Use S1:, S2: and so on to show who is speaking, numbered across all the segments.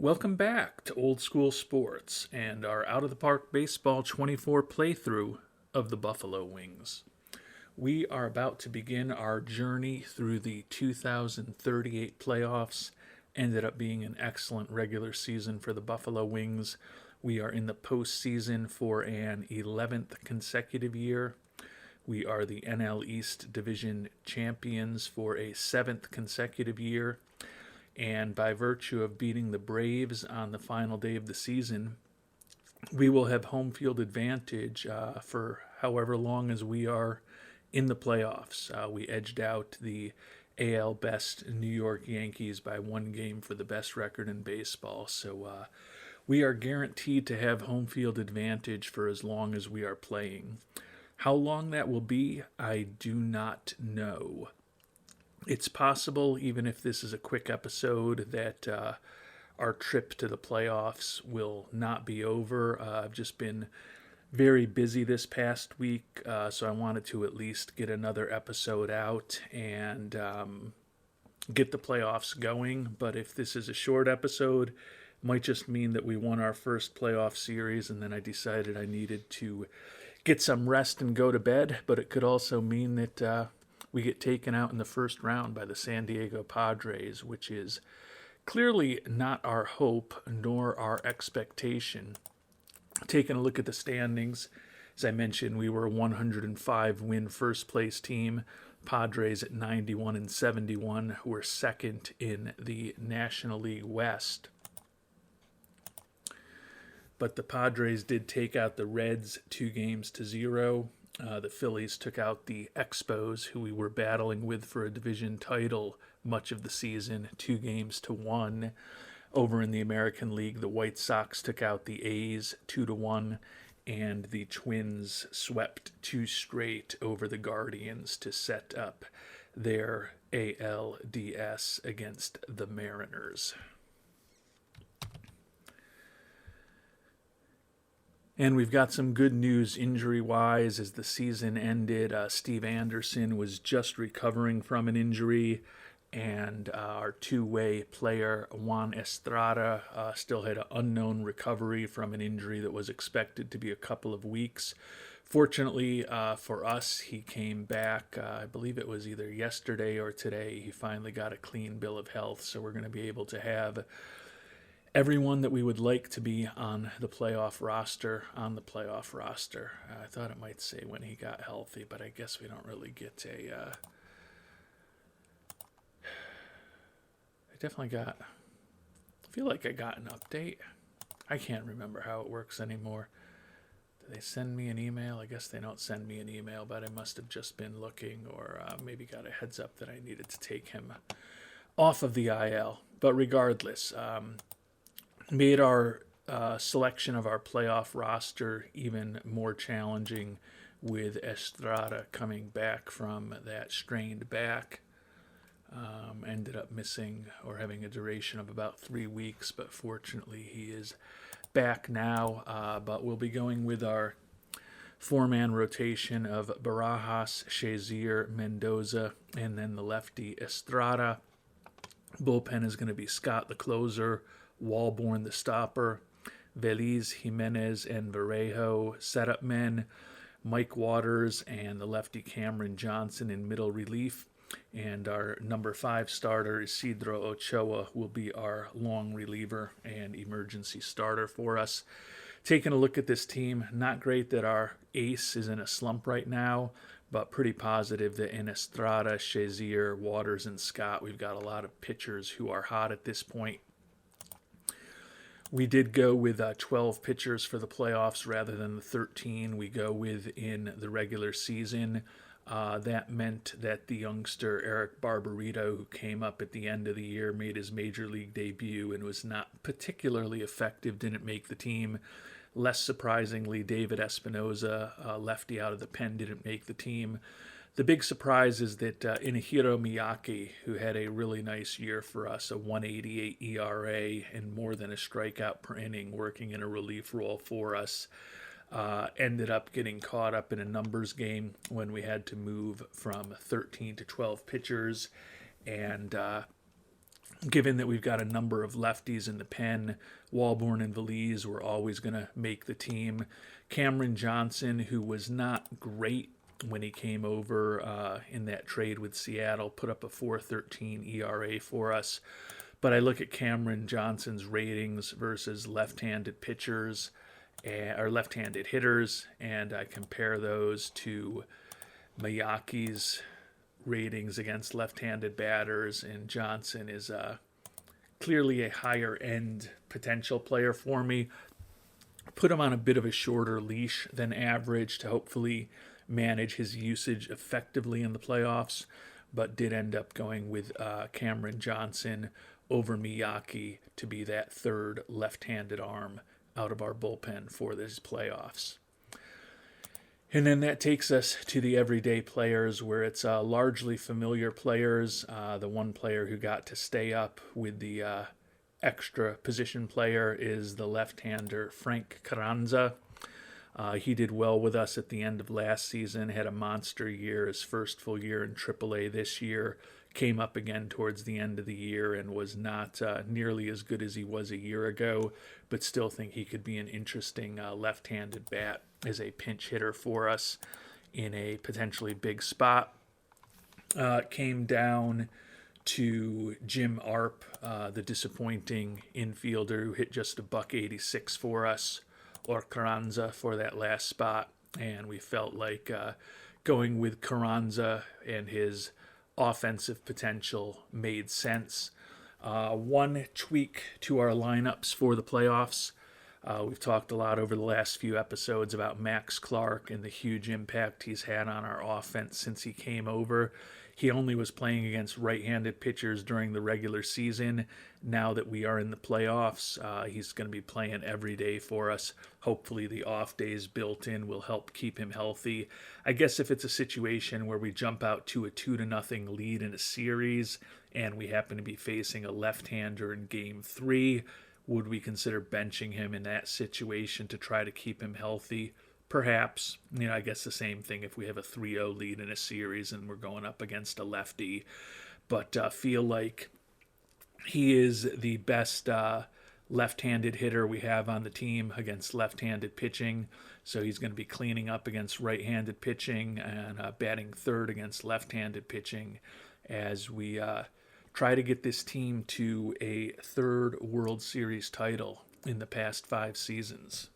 S1: Welcome back to Old School Sports and our Out of the Park Baseball 24 playthrough of the Buffalo Wings. We are about to begin our journey through the 2038 playoffs. Ended up being an excellent regular season for the Buffalo Wings. We are in the postseason for an 11th consecutive year. We are the NL East Division champions for a 7th consecutive year. And by virtue of beating the Braves on the final day of the season, we will have home field advantage for however long as we are in the playoffs. We edged out the AL best New York Yankees by one game for the best record in baseball. So we are guaranteed to have home field advantage for as long as we are playing. How long that will be, I do not know. It's possible, even if this is a quick episode, that our trip to the playoffs will not be over. I've just been very busy this past week, so I wanted to at least get another episode out and get the playoffs going. But if this is a short episode, it might just mean that we won our first playoff series, and then I decided I needed to get some rest and go to bed. But it could also mean that we get taken out in the first round by the San Diego Padres, which is clearly not our hope nor our expectation. Taking a look at the standings, as I mentioned, we were a 105 win first place team. Padres at 91 and 71 were second in the National League West. But the Padres did take out the Reds 2-0. The Phillies took out the Expos, who we were battling with for a division title much of the season, 2-1. Over in the American League, the White Sox took out the A's 2-1, and the Twins swept 2 straight over the Guardians to set up their ALDS against the Mariners. And we've got some good news injury-wise as the season ended. Steve Anderson was just recovering from an injury, and our two-way player, Juan Estrada, still had an unknown recovery from an injury that was expected to be a couple of weeks. Fortunately for us, he came back, I believe it was either yesterday or today. He finally got a clean bill of health, so we're going to be able to have everyone that we would like to be on the playoff roster. I thought it might say when he got healthy, but I guess we don't really get a... I feel like I got an update. I can't remember how it works anymore. Do they send me an email? I guess they don't send me an email, but I must have just been looking or maybe got a heads up that I needed to take him off of the IL. But regardless... made our selection of our playoff roster even more challenging with Estrada coming back from that strained back. Ended up missing or having a duration of about 3 weeks, but fortunately he is back now. But we'll be going with our 4-man rotation of Barajas, Shazier, Mendoza, and then the lefty Estrada. Bullpen is going to be Scott, the closer, Walborn, the stopper, Veliz, Jimenez, and Varejo, setup men, Mike Waters, and the lefty Cameron Johnson in middle relief. And our number 5 starter, Isidro Ochoa, will be our long reliever and emergency starter for us. Taking a look at this team, not great that our ace is in a slump right now, but pretty positive that in Estrada, Shazier, Waters, and Scott, we've got a lot of pitchers who are hot at this point. We did go with 12 pitchers for the playoffs rather than the 13 we go with in the regular season. That meant that the youngster Eric Barbarito, who came up at the end of the year, made his major league debut and was not particularly effective, didn't make the team. Less surprisingly, David Espinoza, lefty out of the pen, didn't make the team. The big surprise is that Inahiro Miyake, who had a really nice year for us, a 1.88 ERA and more than a strikeout per inning, working in a relief role for us, ended up getting caught up in a numbers game when we had to move from 13 to 12 pitchers. And given that we've got a number of lefties in the pen, Walborn and Valise were always going to make the team. Cameron Johnson, who was not great when he came over in that trade with Seattle, put up a 4.13 ERA for us. But I look at Cameron Johnson's ratings versus left-handed pitchers or left-handed hitters, and I compare those to Miyake's ratings against left-handed batters, and Johnson is clearly a higher-end potential player for me. Put him on a bit of a shorter leash than average to hopefully manage his usage effectively in the playoffs, but did end up going with Cameron Johnson over Miyake to be that third left-handed arm out of our bullpen for these playoffs. And then that takes us to the everyday players, where it's largely familiar players. The one player who got to stay up with the extra position player is the left-hander Frank Carranza. He did well with us at the end of last season, had a monster year, his first full year in AAA this year, came up again towards the end of the year and was not nearly as good as he was a year ago, but still think he could be an interesting left-handed bat as a pinch hitter for us in a potentially big spot. Came down to Jim Arp, the disappointing infielder who hit just a $186 for us, or Carranza for that last spot, and we felt like going with Carranza and his offensive potential made sense. One tweak to our lineups for the playoffs. We've talked a lot over the last few episodes about Max Clark and the huge impact he's had on our offense since he came over. He only was playing against right-handed pitchers during the regular season. Now that we are in the playoffs, he's going to be playing every day for us. Hopefully the off days built in will help keep him healthy. I guess if it's a situation where we jump out to a 2-0 lead in a series and we happen to be facing a left-hander in Game 3, would we consider benching him in that situation to try to keep him healthy? Perhaps. I guess the same thing if we have a 3-0 lead in a series and we're going up against a lefty. But feel like he is the best left-handed hitter we have on the team against left-handed pitching. So he's going to be cleaning up against right-handed pitching and batting third against left-handed pitching as we try to get this team to a third World Series title in the past 5 seasons.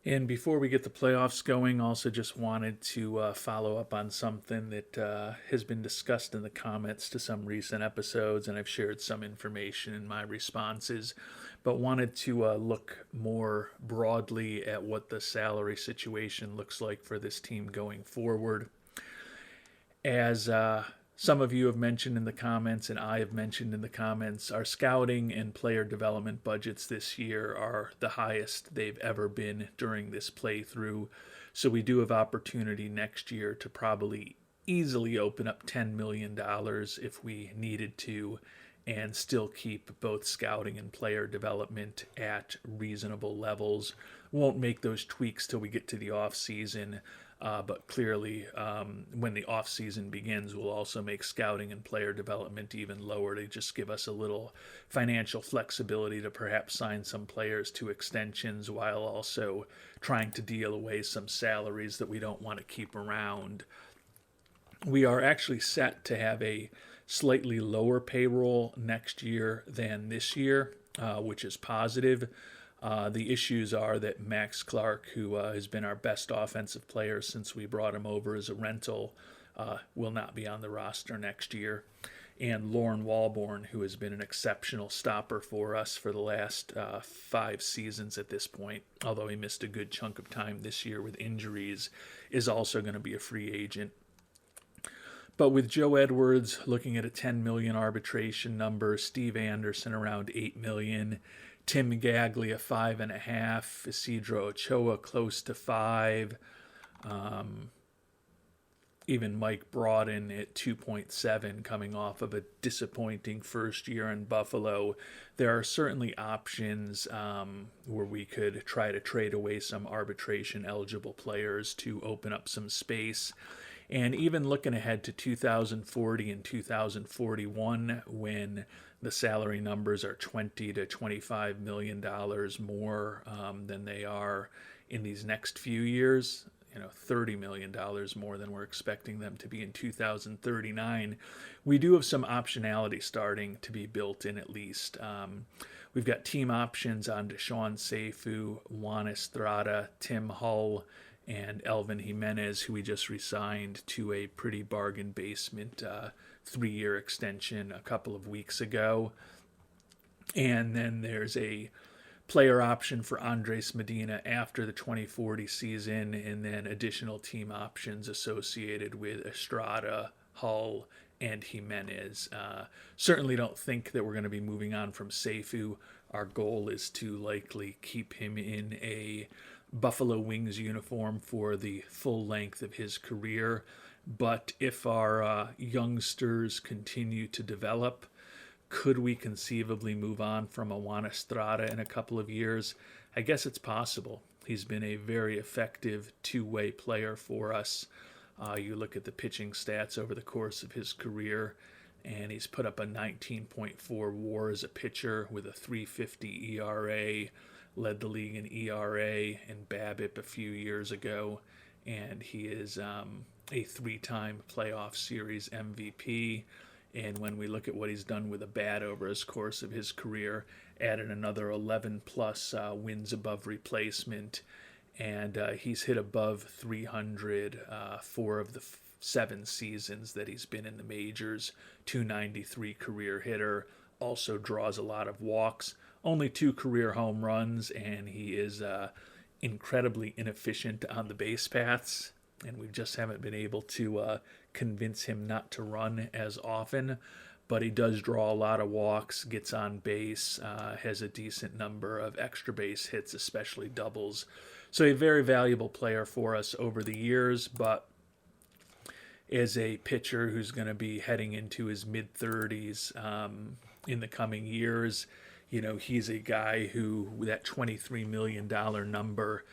S1: And before we get the playoffs going, also just wanted to follow up on something that has been discussed in the comments to some recent episodes, and I've shared some information in my responses, but wanted to look more broadly at what the salary situation looks like for this team going forward. As some of you have mentioned in the comments, and I have mentioned in the comments, our scouting and player development budgets this year are the highest they've ever been during this playthrough. So we do have opportunity next year to probably easily open up $10 million if we needed to, and still keep both scouting and player development at reasonable levels. Won't make those tweaks till we get to the off season. But clearly, when the off-season begins, we'll also make scouting and player development even lower to just give us a little financial flexibility to perhaps sign some players to extensions while also trying to deal away some salaries that we don't want to keep around. We are actually set to have a slightly lower payroll next year than this year, which is positive. The issues are that Max Clark, who has been our best offensive player since we brought him over as a rental, will not be on the roster next year. And Lauren Walborn, who has been an exceptional stopper for us for the last 5 seasons at this point, although he missed a good chunk of time this year with injuries, is also going to be a free agent. But with Joe Edwards looking at a $10 million arbitration number, Steve Anderson around $8 million, Tim Gaglia 5.5, Isidro Ochoa close to 5, even Mike Broughton at 2.7 coming off of a disappointing first year in Buffalo. There are certainly options where we could try to trade away some arbitration eligible players to open up some space. And even looking ahead to 2040 and 2041, when the salary numbers are $20 to $25 million more than they are in these next few years, $30 million more than we're expecting them to be in 2039. We do have some optionality starting to be built in, at least. We've got team options on Deshaun Seifu, Juan Estrada, Tim Hull, and Elvin Jimenez, who we just re-signed to a pretty bargain basement 3-year extension a couple of weeks ago. And then there's a player option for Andres Medina after the 2040 season, and then additional team options associated with Estrada, Hull, and Jimenez. Certainly don't think that we're going to be moving on from Seifu. Our goal is to likely keep him in a Buffalo Wings uniform for the full length of his career. But if our youngsters continue to develop, could we conceivably move on from a Juan Estrada in a couple of years? I guess it's possible. He's been a very effective two-way player for us. You look at the pitching stats over the course of his career, and he's put up a 19.4 WAR as a pitcher with a 3.50 ERA, led the league in ERA and BABIP a few years ago, and he is a 3-time playoff series MVP. And when we look at what he's done with a bat over his course of his career, added another 11 plus wins above replacement, and he's hit above 300 4 of the 7 seasons that he's been in the majors. 293 career hitter, also draws a lot of walks, only 2 career home runs, and he is incredibly inefficient on the base paths, and we just haven't been able to convince him not to run as often. But he does draw a lot of walks, gets on base, has a decent number of extra base hits, especially doubles. So a very valuable player for us over the years, but as a pitcher who's going to be heading into his mid-30s in the coming years, he's a guy who, with that $23 million number,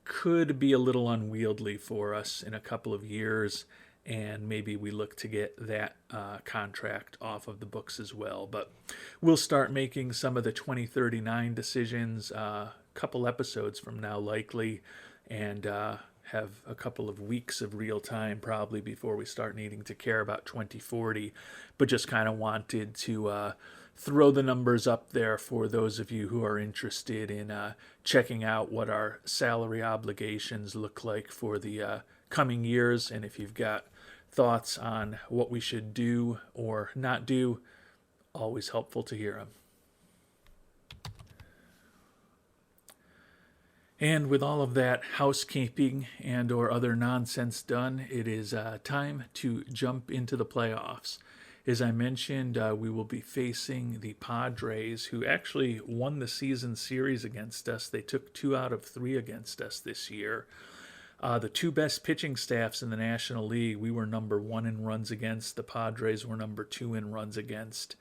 S1: could be a little unwieldy for us in a couple of years, and maybe we look to get that contract off of the books as well. But we'll start making some of the 2039 decisions a couple episodes from now likely, and have a couple of weeks of real time probably before we start needing to care about 2040. But just kind of wanted to throw the numbers up there for those of you who are interested in checking out what our salary obligations look like for the coming years. And if you've got thoughts on what we should do or not do, always helpful to hear them. And with all of that housekeeping and or other nonsense done, it is time to jump into the playoffs. As I mentioned, we will be facing the Padres, who actually won the season series against us. They took 2 out of 3 against us this year. The 2 best pitching staffs in the National League, we were number 1 in runs against. The Padres were number 2 in runs against.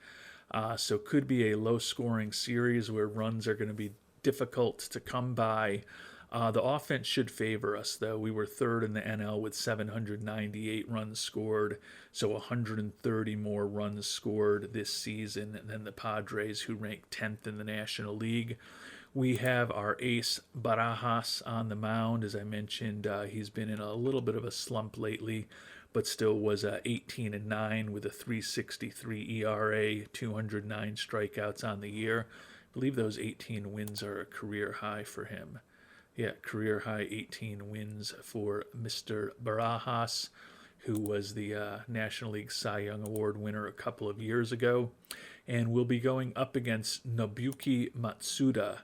S1: So could be a low-scoring series where runs are going to be difficult to come by. The offense should favor us, though. We were 3rd in the NL with 798 runs scored, so 130 more runs scored this season than the Padres, who ranked 10th in the National League. We have our ace Barajas on the mound. As I mentioned, he's been in a little bit of a slump lately, but still was 18-9 with a 3.63 ERA, 209 strikeouts on the year. I believe those 18 wins are a career high for him. Yeah, career high 18 wins for Mr. Barajas, who was the National League Cy Young Award winner a couple of years ago. And we'll be going up against Nobuki Matsuda,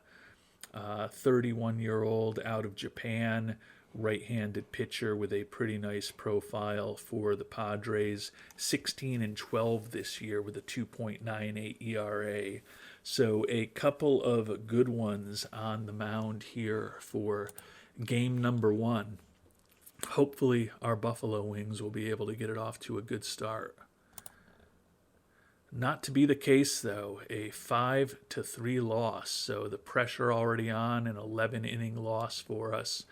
S1: 31-year-old out of Japan, right-handed pitcher with a pretty nice profile for the Padres. 16-12 this year with a 2.98 ERA. So a couple of good ones on the mound here for game number 1. Hopefully our Buffalo Wings will be able to get it off to a good start. Not to be the case, though. A 5-3 loss. So the pressure already on, an 11-inning loss for us.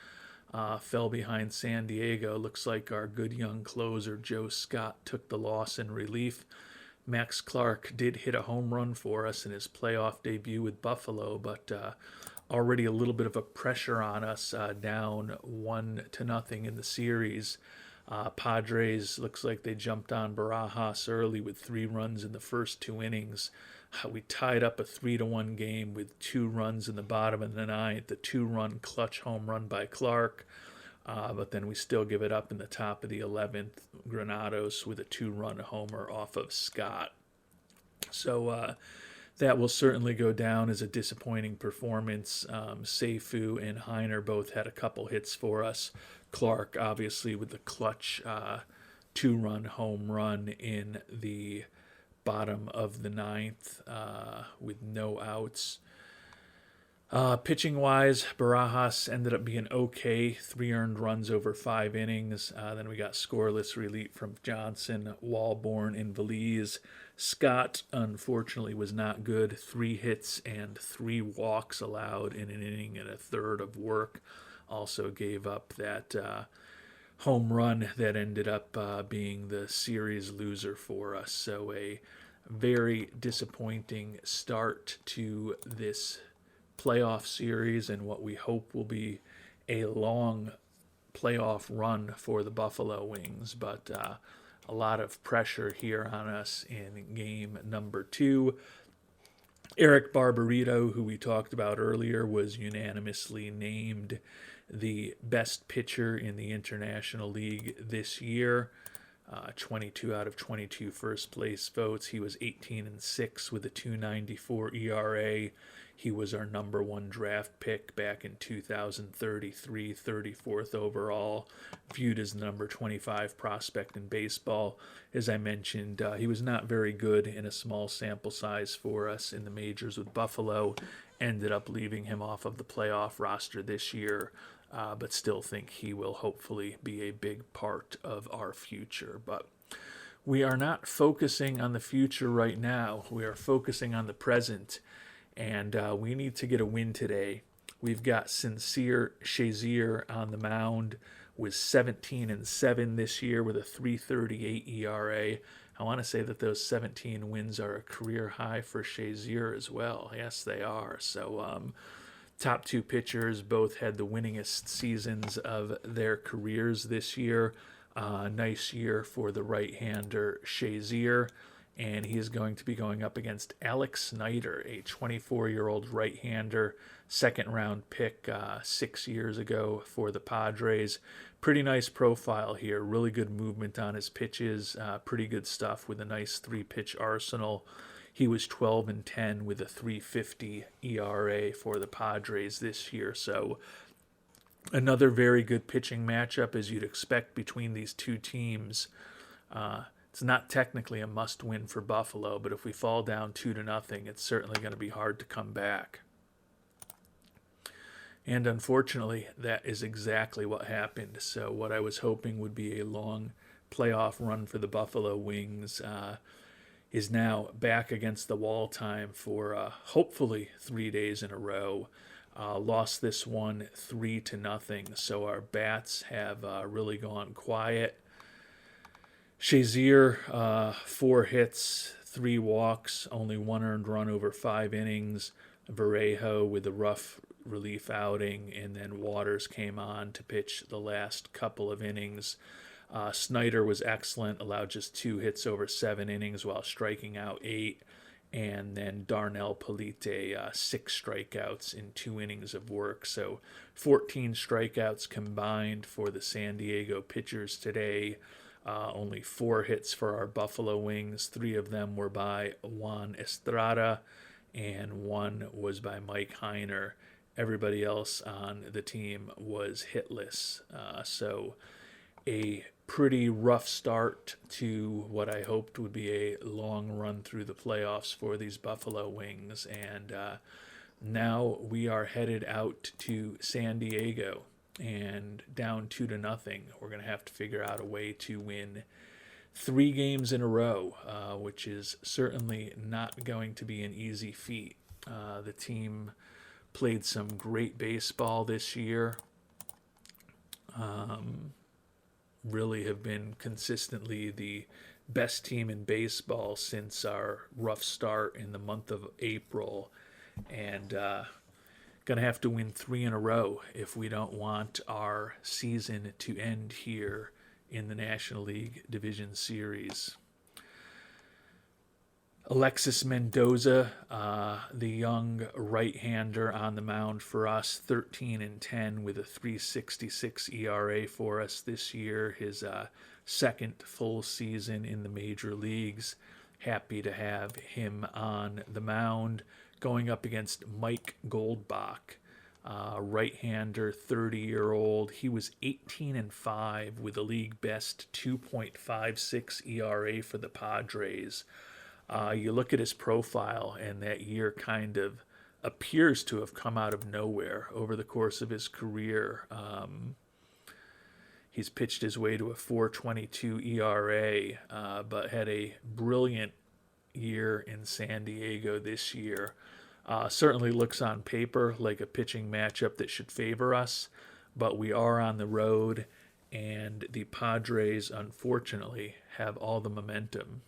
S1: fell behind San Diego. Looks like our good young closer, Joe Scott, took the loss in relief. Max Clark did hit a home run for us in his playoff debut with Buffalo, but already a little bit of a pressure on us, down 1-0 in the series. Padres looks like they jumped on Barajas early with 3 runs in the first 2 innings. We tied up a 3-1 game with 2 runs in the bottom of the ninth, a 2-run clutch home run by Clark. But then we still give it up in the top of the 11th, Granados with a 2-run homer off of Scott. So that will certainly go down as a disappointing performance. Seifu and Heiner both had a couple hits for us. Clark, obviously, with the clutch 2-run home run in the bottom of the ninth with no outs. Pitching wise, Barajas ended up being okay. 3 earned runs over 5 innings. Then we got scoreless relief from Johnson, Walborn, and Veliz. Scott, unfortunately, was not good. 3 hits and 3 walks allowed in an inning and a third of work. Also gave up that home run that ended up being the series loser for us. So a very disappointing start to this playoff series and what we hope will be a long playoff run for the Buffalo Wings. But a lot of pressure here on us in game number 2. Eric Barbarito, who we talked about earlier, was unanimously named the best pitcher in the International League this year. 22 out of 22 first place votes. He was 18-6 with a 2.94 ERA. He was our number 1 draft pick back in 2033, 34th overall, viewed as the number 25 prospect in baseball. As I mentioned, he was not very good in a small sample size for us in the majors with Buffalo. Ended up leaving him off of the playoff roster this year. But still think he will hopefully be a big part of our future. But we are not focusing on the future right now. We are focusing on the present, and we need to get a win today. We've got Sincere Shazier on the mound with 17-7 this year with a 3.38 ERA. I want to say that those 17 wins are a career high for Shazier as well. Yes, they are. So, top 2 pitchers both had the winningest seasons of their careers this year. Nice year for the right-hander Shazier, and he is going to be going up against Alex Snyder, a 24-year-old right-hander, second-round pick 6 years ago for the Padres. Pretty nice profile here, really good movement on his pitches, pretty good stuff with a nice 3-pitch arsenal. He was 12-10 with a 3.50 ERA for the Padres this year. So another very good pitching matchup, as you'd expect, between these two teams. It's not technically a must-win for Buffalo, but if we fall down 2-0, it's certainly going to be hard to come back. And unfortunately, that is exactly what happened. So what I was hoping would be a long playoff run for the Buffalo Wings is now back against the wall time for hopefully 3 days in a row. Lost this one 3-0, so our bats have really gone quiet. Shazier, 4 hits, 3 walks, only 1 earned run over 5 innings. Varejo with a rough relief outing, and then Waters came on to pitch the last couple of innings. Snyder was excellent, allowed just 2 hits over 7 innings while striking out 8. And then Darnell Polite, 6 strikeouts in 2 innings of work. So 14 strikeouts combined for the San Diego pitchers today. Only 4 hits for our Buffalo Wings. 3 of them were by Juan Estrada, and 1 was by Mike Heiner. Everybody else on the team was hitless. So a pretty rough start to what I hoped would be a long run through the playoffs for these Buffalo Wings. And now we are headed out to San Diego and down 2-0. We're going to have to figure out a way to win 3 games in a row, which is certainly not going to be an easy feat. The team played some great baseball this year. really have been consistently the best team in baseball since our rough start in the month of April. And going to have to win 3 in a row if we don't want our season to end here in the National League Division Series. Alexis Mendoza, the young right-hander on the mound for us, 13-10 with a 3.66 ERA for us this year. His second full season in the major leagues. Happy to have him on the mound, going up against Mike Goldbach, right-hander, 30-year-old. He was 18-5 with a league best 2.56 ERA for the Padres. You look at his profile, and that year kind of appears to have come out of nowhere over the course of his career. He's pitched his way to a 4.22 ERA, but had a brilliant year in San Diego this year. Certainly looks on paper like a pitching matchup that should favor us, but we are on the road, and the Padres, unfortunately, have all the momentum.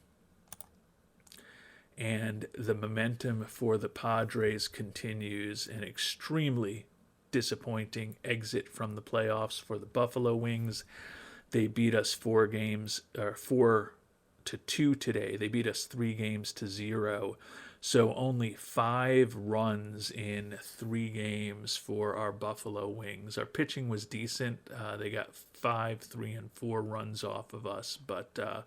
S1: And the momentum for the Padres continues. An extremely disappointing exit from the playoffs for the Buffalo Wings. They beat us 4-2 today. They beat us 3-0. So only 5 runs in 3 games for our Buffalo Wings. Our pitching was decent. They got 5, 3, and 4 runs off of us, but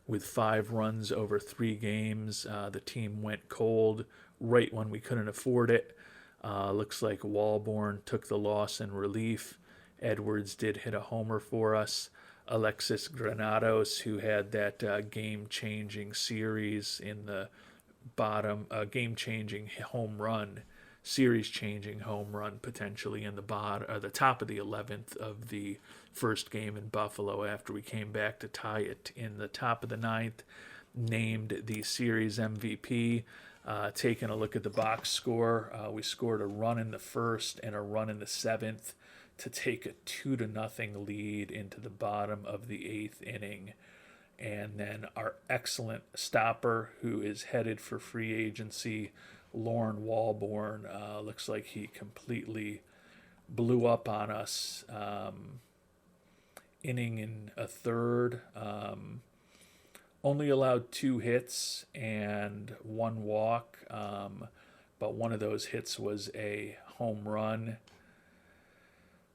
S1: with 5 runs over 3 games, the team went cold right when we couldn't afford it. Looks like Walborn took the loss in relief. Edwards did hit a homer for us. Alexis Granados, who had that game-changing series in the bottom, game-changing home run, series-changing home run potentially in the top of the 11th of the first game in Buffalo after we came back to tie it in the top of the 9th, named the series MVP. Taking a look at the box score, we scored a run in the first and a run in the 7th to take a 2-0 lead into the bottom of the 8th inning. And then our excellent stopper, who is headed for free agency, Lauren Walborn, looks like he completely blew up on us. Inning in a third, only allowed 2 hits and 1 walk, but one of those hits was a home run.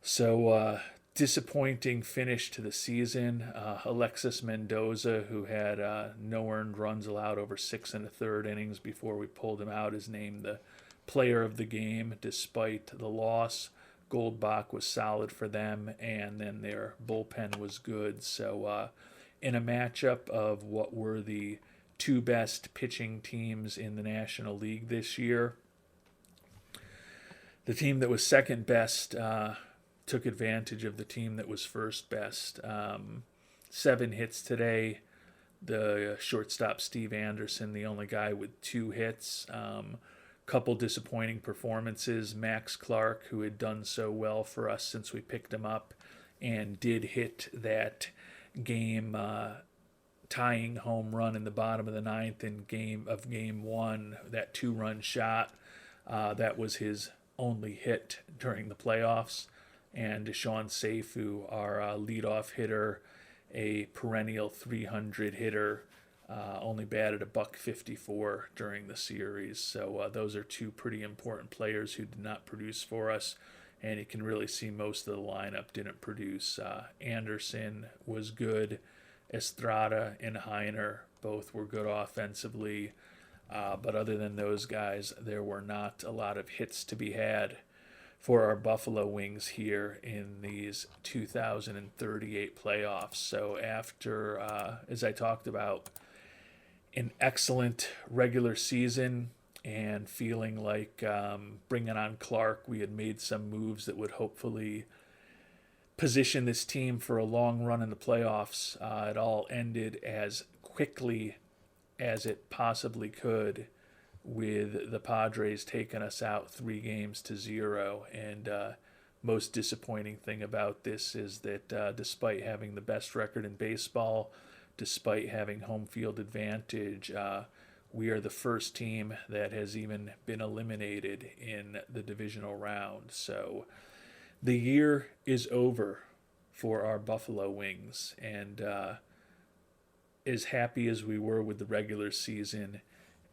S1: So disappointing finish to the season. Alexis Mendoza, who had no earned runs allowed over 6 1/3 innings before we pulled him out, is named the player of the game despite the loss. Goldbach was solid for them, and then their bullpen was good. So in a matchup of what were the 2 best pitching teams in the National League this year, the team that was second best took advantage of the team that was first best. 7 hits today. The shortstop, Steve Anderson, the only guy with 2 hits. Couple disappointing performances. Max Clark, who had done so well for us since we picked him up and did hit that game tying home run in the bottom of the 9th in game 1, that 2-run shot. That was his only hit during the playoffs. And Deshaun Seifu, our leadoff hitter, a perennial 300 hitter, only batted $154 during the series. So those are 2 pretty important players who did not produce for us, and you can really see most of the lineup didn't produce. Anderson was good. Estrada and Heiner both were good offensively, but other than those guys, there were not a lot of hits to be had for our Buffalo Wings here in these 2038 playoffs. So after, as I talked about, an excellent regular season and feeling like bringing on Clark, we had made some moves that would hopefully position this team for a long run in the playoffs. It all ended as quickly as it possibly could, with the Padres taking us out 3-0, and most disappointing thing about this is that despite having the best record in baseball, despite having home field advantage, we are the first team that has even been eliminated in the divisional round. So the year is over for our Buffalo Wings. And as happy as we were with the regular season,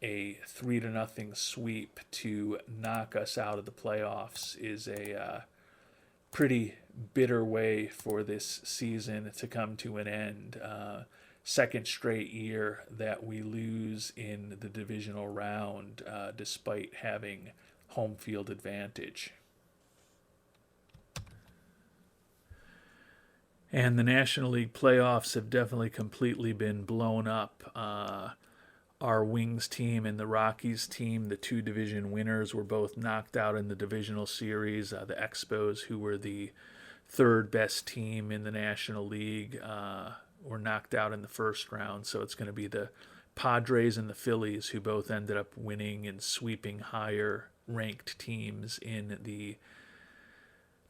S1: a 3-0 sweep to knock us out of the playoffs is a pretty bitter way for this season to come to an end. Second straight year that we lose in the divisional round despite having home field advantage. And the National League playoffs have definitely completely been blown up. Our Wings team and the Rockies team, the two division winners, were both knocked out in the divisional series. The Expos, who were the third best team in the National League, were knocked out in the first round. So it's going to be the Padres and the Phillies who both ended up winning and sweeping higher ranked teams in the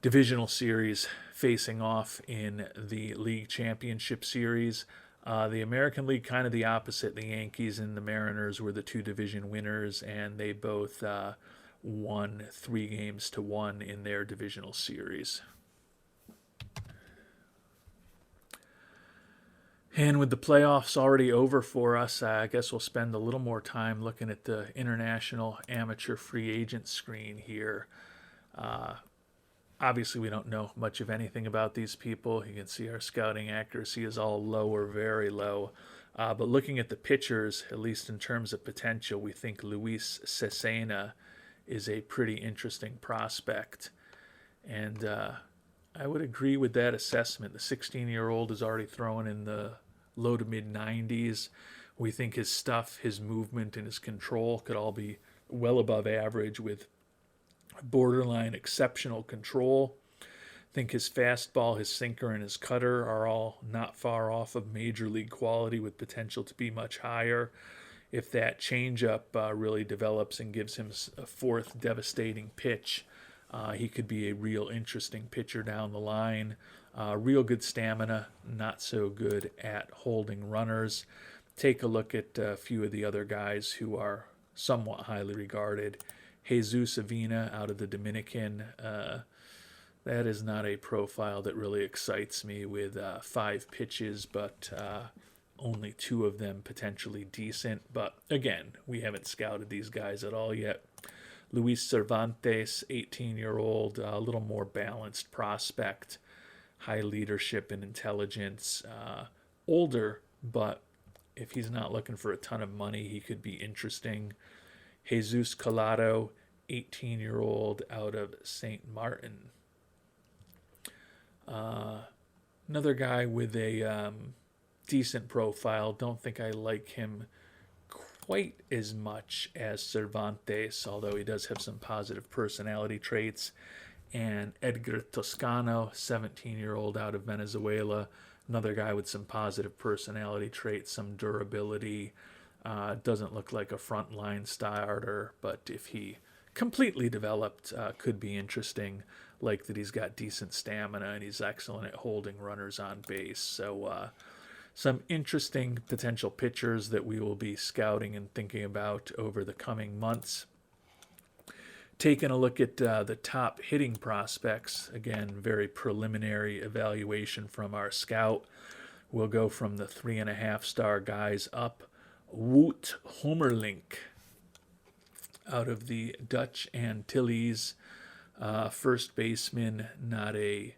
S1: divisional series, facing off in the league championship series. The American League, kind of the opposite. The Yankees and the Mariners were the two division winners, and they both won 3-1 in their divisional series. And with the playoffs already over for us, I guess we'll spend a little more time looking at the international amateur free agent screen here. Obviously, we don't know much of anything about these people. You can see our scouting accuracy is all low or very low. But looking at the pitchers, at least in terms of potential, we think Luis Cesena is a pretty interesting prospect. And I would agree with that assessment. The 16-year-old is already throwing in the low to mid-90s. We think his stuff, his movement, and his control could all be well above average with borderline exceptional control. I think his fastball, his sinker, and his cutter are all not far off of major league quality with potential to be much higher. If that changeup really develops and gives him a fourth devastating pitch, he could be a real interesting pitcher down the line. Real good stamina, not so good at holding runners. Take a look at a few of the other guys who are somewhat highly regarded. Jesus Avina out of the Dominican. That is not a profile that really excites me with 5 pitches, but only 2 of them potentially decent. But again, we haven't scouted these guys at all yet. Luis Cervantes, 18-year-old, a little more balanced prospect, high leadership and intelligence, older, but if he's not looking for a ton of money, he could be interesting. Jesus Collado, 18-year-old out of St. Martin. Another guy with a decent profile. Don't think I like him quite as much as Cervantes, although he does have some positive personality traits. And Edgar Toscano, 17-year-old out of Venezuela. Another guy with some positive personality traits, some durability. Doesn't look like a frontline starter, but if he completely developed, could be interesting. Like that he's got decent stamina and he's excellent at holding runners on base. So some interesting potential pitchers that we will be scouting and thinking about over the coming months. Taking a look at the top hitting prospects, again, very preliminary evaluation from our scout. We'll go from the 3.5-star guys up. Wout Hummerlink out of the Dutch Antilles, first baseman, not a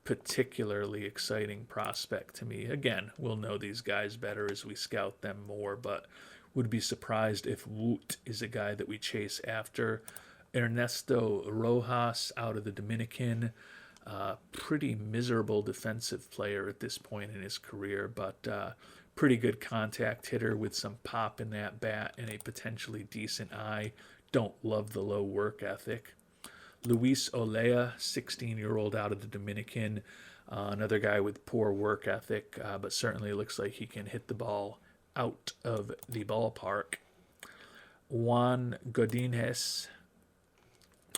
S1: particularly exciting prospect to me. Again, we'll know these guys better as we scout them more, but would be surprised if Wout is a guy that we chase after. Ernesto Rojas out of the Dominican, pretty miserable defensive player at this point in his career, but pretty good contact hitter with some pop in that bat and a potentially decent eye. Don't love the low work ethic. Luis Olea, 16-year-old out of the Dominican, another guy with poor work ethic, but certainly looks like he can hit the ball out of the ballpark. Juan Godinez,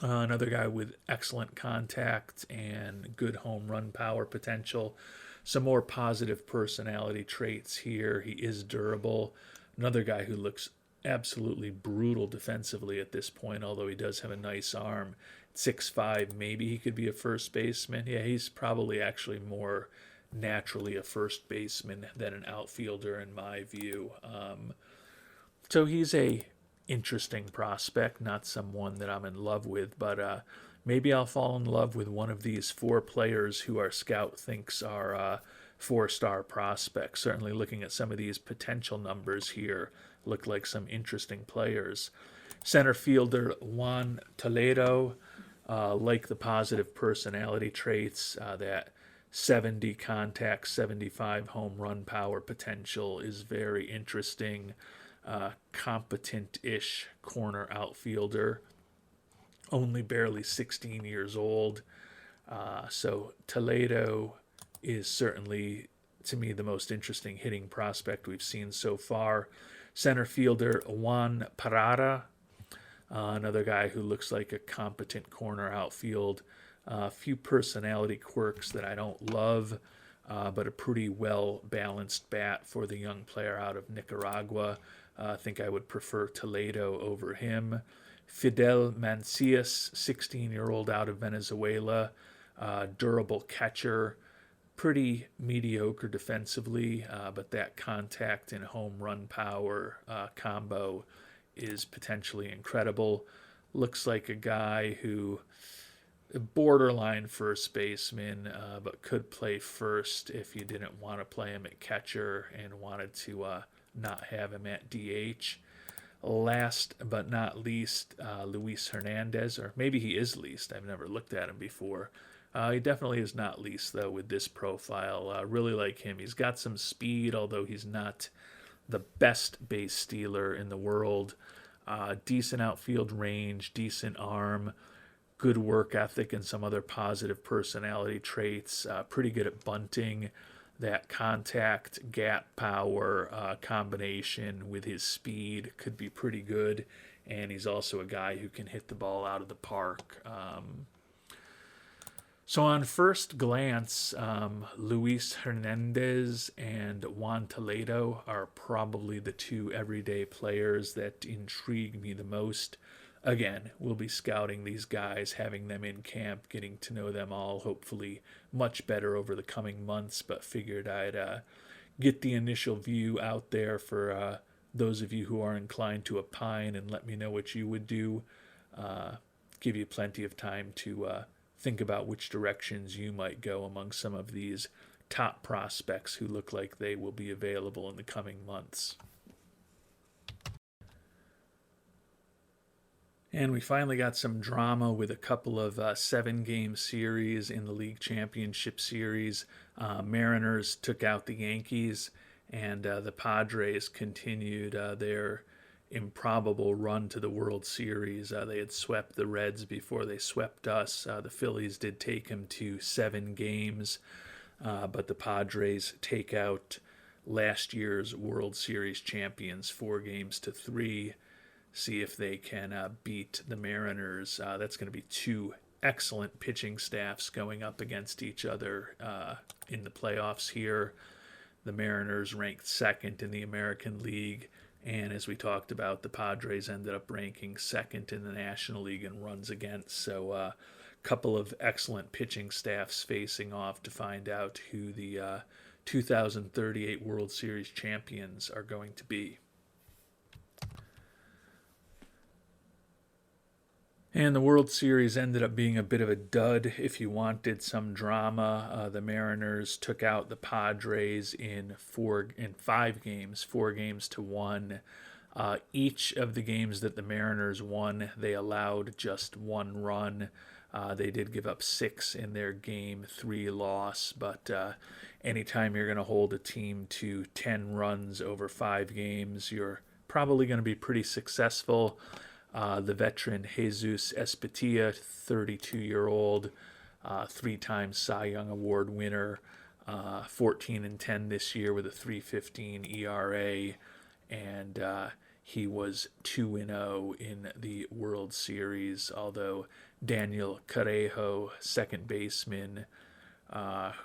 S1: Another guy with excellent contact and good home run power potential. Some more positive personality traits here. He is durable. Another guy who looks absolutely brutal defensively at this point, although he does have a nice arm. 6'5", maybe he could be a first baseman. Yeah, he's probably actually more naturally a first baseman than an outfielder in my view. So he's a interesting prospect, not someone that I'm in love with, but maybe I'll fall in love with one of these four players who our scout thinks are four-star prospects. Certainly looking at some of these potential numbers here, look like some interesting players. Center fielder Juan Toledo, like the positive personality traits, that 70 contact, 75 home run power potential is very interesting. Competent-ish corner outfielder, only barely 16 years old. So Toledo is certainly, to me, the most interesting hitting prospect we've seen so far. Center fielder Juan Parada, another guy who looks like a competent corner outfield. A few personality quirks that I don't love, but a pretty well-balanced bat for the young player out of Nicaragua. I think I would prefer Toledo over him. Fidel Mancias, 16-year-old out of Venezuela, durable catcher, pretty mediocre defensively, but that contact and home run power combo is potentially incredible. Looks like a guy who borderline first baseman, but could play first if you didn't want to play him at catcher and wanted to not have him at DH. Last but not least, Luis Hernandez, or maybe he is least. I've never looked at him before. He definitely is not least, though, with this profile. Really like him. He's got some speed, although he's not the best base stealer in the world. Decent outfield range, decent arm, good work ethic, and some other positive personality traits. Pretty good at bunting. That contact gap power combination with his speed could be pretty good, and he's also a guy who can hit the ball out of the park. So on first glance, Luis Hernandez and Juan Toledo are probably the two everyday players that intrigue me the most. Again, we'll be scouting these guys, having them in camp, getting to know them all, hopefully much better over the coming months, but figured I'd get the initial view out there for those of you who are inclined to opine and let me know what you would do. Give you plenty of time to think about which directions you might go among some of these top prospects who look like they will be available in the coming months. And we finally got some drama with a couple of 7-game series in the League Championship Series. Mariners took out the Yankees, and the Padres continued their improbable run to the World Series. They had swept the Reds before they swept us. The Phillies did take them to 7 games, but the Padres take out last year's World Series champions 4-3. See if they can beat the Mariners. That's going to be two excellent pitching staffs going up against each other in the playoffs here. The Mariners ranked second in the American League, and as we talked about, the Padres ended up ranking second in the National League in runs against. So a couple of excellent pitching staffs facing off to find out who the 2038 World Series champions are going to be. And the World Series ended up being a bit of a dud. If you wanted some drama, the Mariners took out the Padres in 5 games, 4-1. Each of the games that the Mariners won, they allowed just 1 run. They did give up 6 in their Game 3 loss, but anytime you're going to hold a team to 10 runs over 5 games, you're probably going to be pretty successful. The veteran Jesus Espetia, 32-year-old, 3-time Cy Young Award winner, 14-10 this year with a 3.15 ERA, and he was 2-0 in the World Series, although Daniel Carejo, second baseman,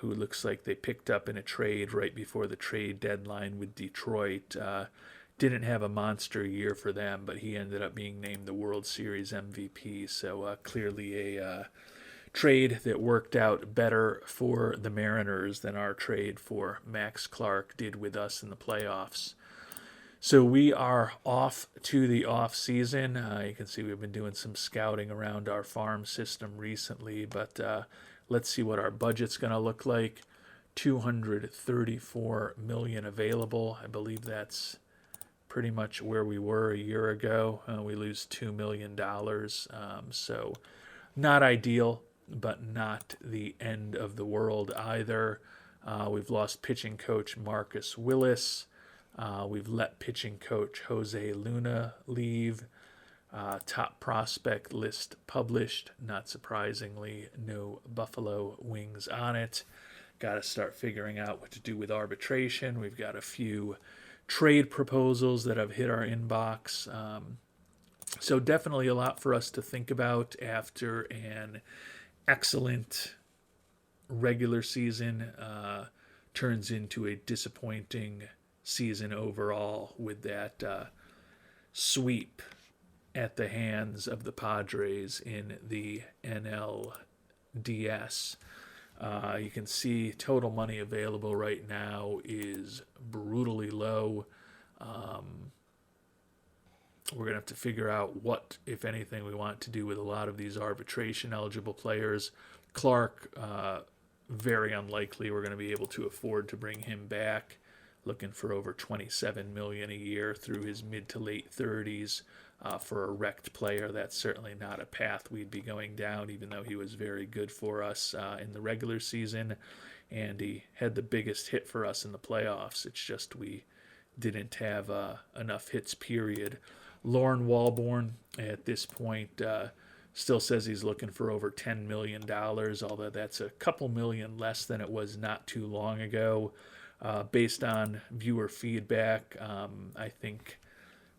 S1: who looks like they picked up in a trade right before the trade deadline with Detroit, didn't have a monster year for them, but he ended up being named the World Series MVP. So clearly a trade that worked out better for the Mariners than our trade for Max Clark did with us in the playoffs. So we are off to the off season. You can see we've been doing some scouting around our farm system recently, but let's see what our budget's going to look like. 234 million available. I believe that's pretty much where we were a year ago. We lose $2 million. So not ideal, but not the end of the world either. We've lost pitching coach Marcus Willis. We've let pitching coach Jose Luna leave. Top prospect list published. Not surprisingly, no Buffalo Wings on it. Got to start figuring out what to do with arbitration. We've got a few trade proposals that have hit our inbox. So definitely a lot for us to think about after an excellent regular season turns into a disappointing season overall with that sweep at the hands of the Padres in the NLDS. You can see total money available right now is brutally low. We're going to have to figure out what, if anything, we want to do with a lot of these arbitration-eligible players. Clark, very unlikely we're going to be able to afford to bring him back. Looking for over $27 million a year through his mid to late 30s. For a wrecked player, that's certainly not a path we'd be going down, even though he was very good for us in the regular season, and he had the biggest hit for us in the playoffs. It's just we didn't have enough hits, period. Lauren Walborn, at this point, still says he's looking for over $10 million, although that's a couple million less than it was not too long ago. Based on viewer feedback, I think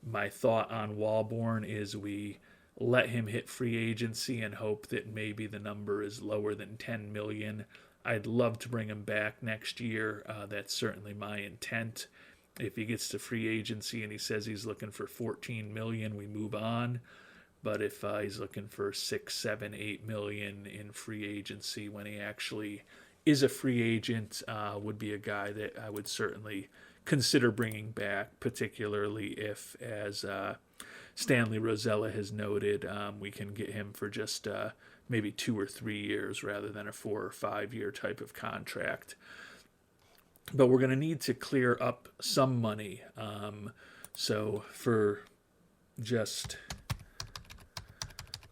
S1: my thought on Walborn is we let him hit free agency and hope that maybe the number is lower than 10 million. I'd love to bring him back next year. That's certainly my intent. If he gets to free agency and he says he's looking for 14 million, we move on. But if he's looking for 6, 7, 8 million in free agency when he actually is a free agent, would be a guy that I would certainly consider bringing back, particularly if, as Stanley Rosella has noted, we can get him for just maybe 2 or 3 years rather than a 4 or 5 year type of contract. But we're going to need to clear up some money. So for just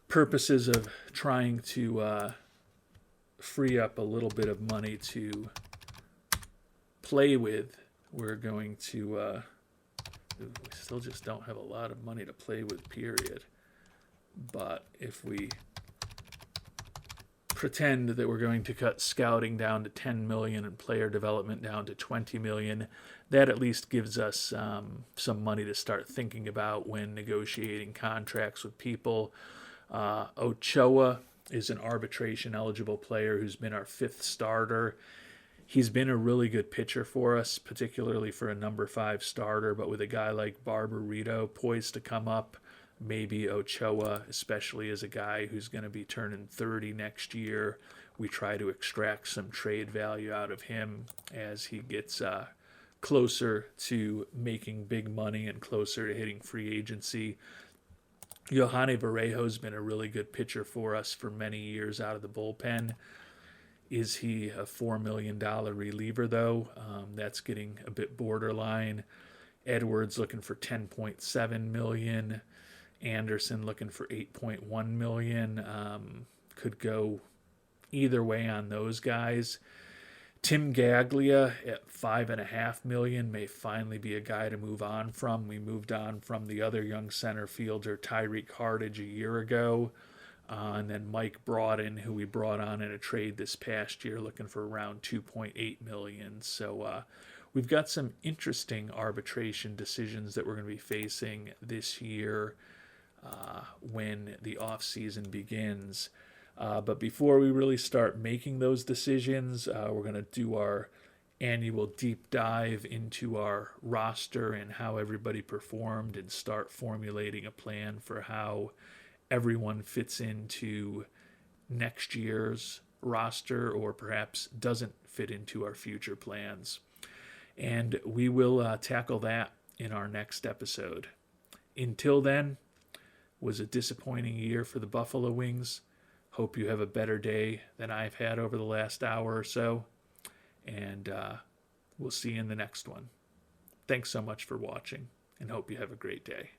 S1: purposes of trying to free up a little bit of money to play with, we're going to we still just don't have a lot of money to play with, period. But if we pretend that we're going to cut scouting down to 10 million and player development down to 20 million, that at least gives us some money to start thinking about when negotiating contracts with people. Ochoa is an arbitration eligible player who's been our 5th starter. He's been a really good pitcher for us, particularly for a number 5 starter, but with a guy like Barbarito poised to come up, maybe Ochoa, especially as a guy who's going to be turning 30 next year, we try to extract some trade value out of him as he gets closer to making big money and closer to hitting free agency. Yohane Vallejo's been a really good pitcher for us for many years out of the bullpen. Is he a $4 million reliever, though? That's getting a bit borderline. Edwards looking for $10.7 million. Anderson looking for $8.1 million. Could go either way on those guys. Tim Gaglia at $5.5 million may finally be a guy to move on from. We moved on from the other young center fielder, Tyreek Hardage, a year ago. And then Mike Broughton, who we brought on in a trade this past year, looking for around $2.8 million. So we've got some interesting arbitration decisions that we're going to be facing this year when the off season begins. But before we really start making those decisions, we're going to do our annual deep dive into our roster and how everybody performed and start formulating a plan for how everyone fits into next year's roster or perhaps doesn't fit into our future plans. And we will tackle that in our next episode. Until then, was a disappointing year for the Buffalo Wings. Hope you have a better day than I've had over the last hour or so. And we'll see you in the next one. Thanks so much for watching, and hope you have a great day.